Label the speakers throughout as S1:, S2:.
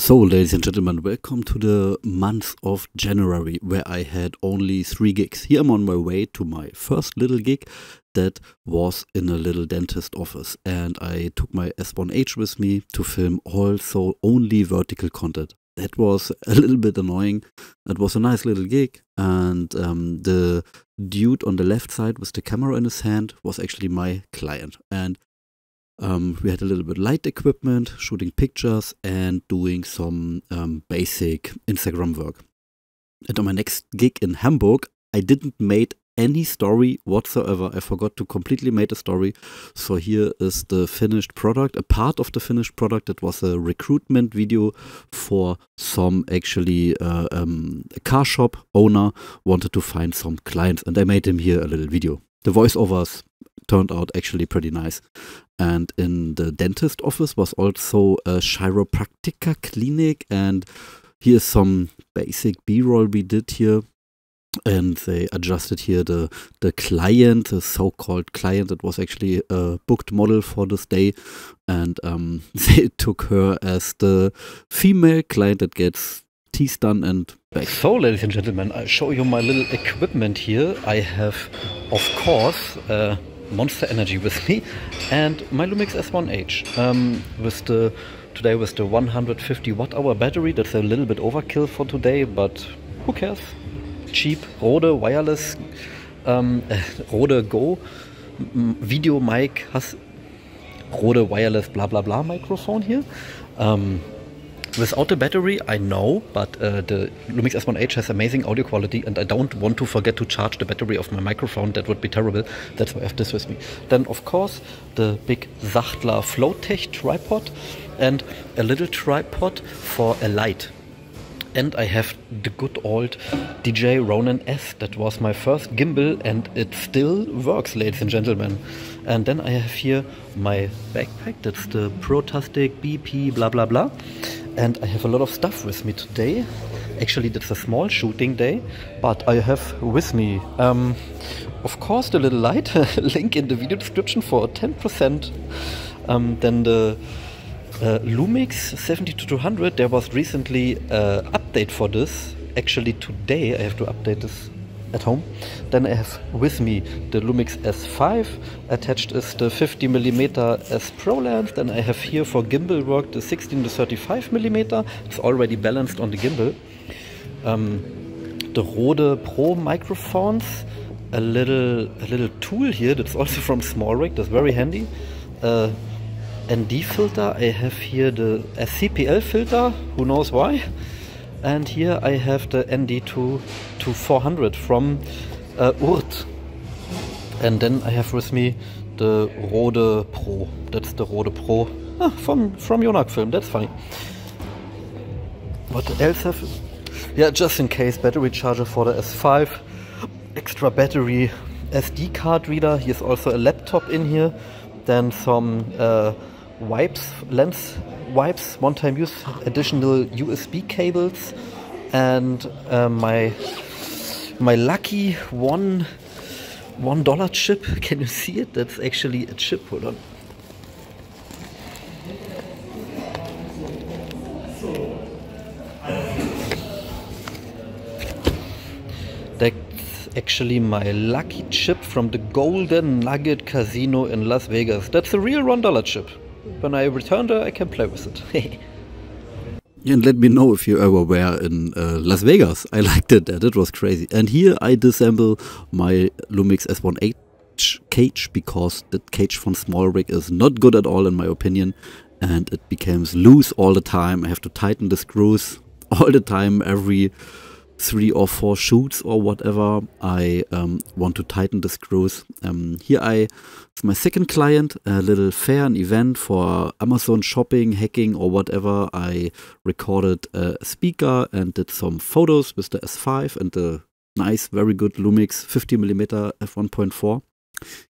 S1: So, ladies and gentlemen, welcome to the month of January, where I had only 3 gigs. Here I'm on my way to my first little gig that was in a little dentist office, and I took my S1H with me to film also only vertical content. That was a little bit annoying. It was a nice little gig, and the dude on the left side with the camera in his hand was actually my client. And we had a little bit light equipment, shooting pictures and doing some basic Instagram work. And on my next gig in Hamburg, I didn't make any story whatsoever. I forgot to completely make a story. So here is the finished product, a part of the finished product. That was a recruitment video for some actually a car shop owner wanted to find some clients, and I made him here a little video. The voiceovers turned out actually pretty nice. And in the dentist office was also a chiropractica clinic, and here's some basic B-roll we did here. And they adjusted here the client, the so-called client that was actually a booked model for this day, and they took her as the female client that gets teeth done and back. So, ladies and gentlemen, I show you my little equipment here. I have, of course, Monster Energy with me and my Lumix S1H today with the 150 watt-hour battery. That's a little bit overkill for today, but who cares? Cheap Rode wireless Rode Go video mic, has Rode wireless blah blah blah microphone here. Without the battery, I know, but the Lumix S1H has amazing audio quality, and I don't want to forget to charge the battery of my microphone. That would be terrible. That's why I have this with me. Then, of course, the big Sachtler Flowtech tripod and a little tripod for a light. And I have the good old DJ Ronin S. That was my first gimbal, and it still works, ladies and gentlemen. And then I have here my backpack. That's the Protastic BP blah blah blah. And I have a lot of stuff with me today. Actually, that's a small shooting day, but I have with me, of course, the little light. Link in the video description for 10%. Then the Lumix 7200. There was recently an update for this. Actually, today I have to update this at home. Then I have with me the Lumix S5. Attached is the 50mm S Pro lens. Then I have here for gimbal work the 16 to 35mm. It's already balanced on the gimbal. The Rode Pro microphones. A little tool here that's also from SmallRig. That's very handy. ND filter. I have here the SCPL filter. Who knows why? And here I have the ND2 to 400 from Urt. And then I have with me the Rode Pro. That's the Rode Pro from Yonak Film. That's funny. What else have? Yeah, just in case, battery charger for the S5. Extra battery, SD card reader. Here's also a laptop in here. Then some wipes, lens wipes, one-time use, additional USB cables, and my lucky $1 chip. Can you see it? That's actually a chip. Hold on. That's actually my lucky chip from the Golden Nugget Casino in Las Vegas. That's a real $1 chip. When I return there, I can play with it. And let me know if you ever were in Las Vegas. I liked it. That was crazy. And here I disassemble my Lumix S1H cage, because the cage from SmallRig is not good at all in my opinion, and it becomes loose all the time. I have to tighten the screws all the time, every 3 or 4 shoots or whatever. I want to tighten the screws. Here it's my second client, a little fair, an event for Amazon shopping, hacking or whatever. I recorded a speaker and did some photos with the S5 and the nice, very good Lumix 50mm f1.4.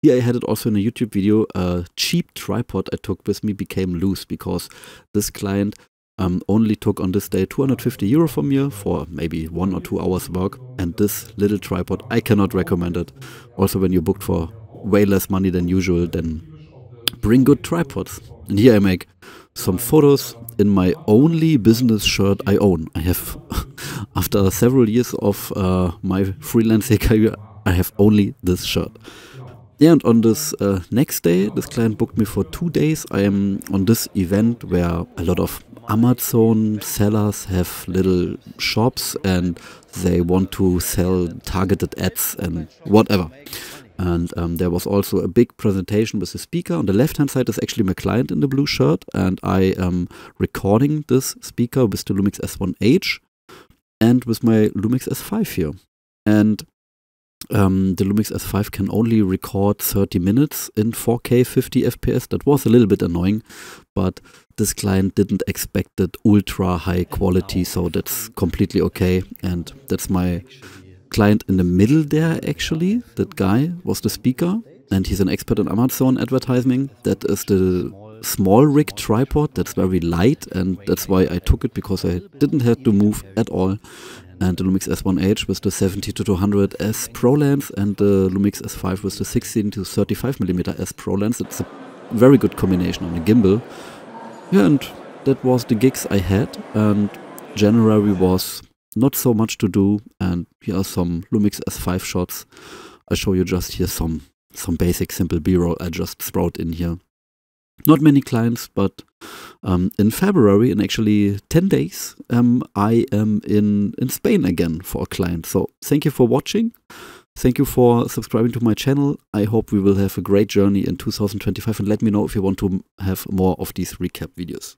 S1: Here I had it also in a YouTube video. A cheap tripod I took with me became loose because this client only took on this day 250 euro from me for maybe 1 or 2 hours work, and this little tripod, I cannot recommend it. Also, when you're booked for way less money than usual, then bring good tripods. And here I make some photos in my only business shirt I own. I have, after several years of my freelancing career, I have only this shirt. Yeah, and on this next day, this client booked me for 2 days. I am on this event where a lot of Amazon sellers have little shops and they want to sell targeted ads and whatever. And there was also a big presentation with the speaker. On the left-hand side is actually my client in the blue shirt, and I am recording this speaker with the Lumix S1H and with my Lumix S5 here. And the Lumix S5 can only record 30 minutes in 4K 50 FPS. That was a little bit annoying, but this client didn't expect that ultra high quality, so that's completely okay. And that's my client in the middle there, actually. That guy was the speaker, and he's an expert in Amazon advertising. That is the small rig tripod. That's very light, and that's why I took it, because I didn't have to move at all. And the Lumix S1H with the 70-200 S Pro lens, and the Lumix S5 with the 16-35mm S Pro lens. It's a very good combination on the gimbal. Yeah, and that was the gigs I had, and January was not so much to do, and here are some Lumix S5 shots. I show you just here some basic simple B-roll I just thrown in here. Not many clients, but in February, in actually 10 days, I am in Spain again for a client. So thank you for watching. Thank you for subscribing to my channel. I hope we will have a great journey in 2025, and let me know if you want to have more of these recap videos.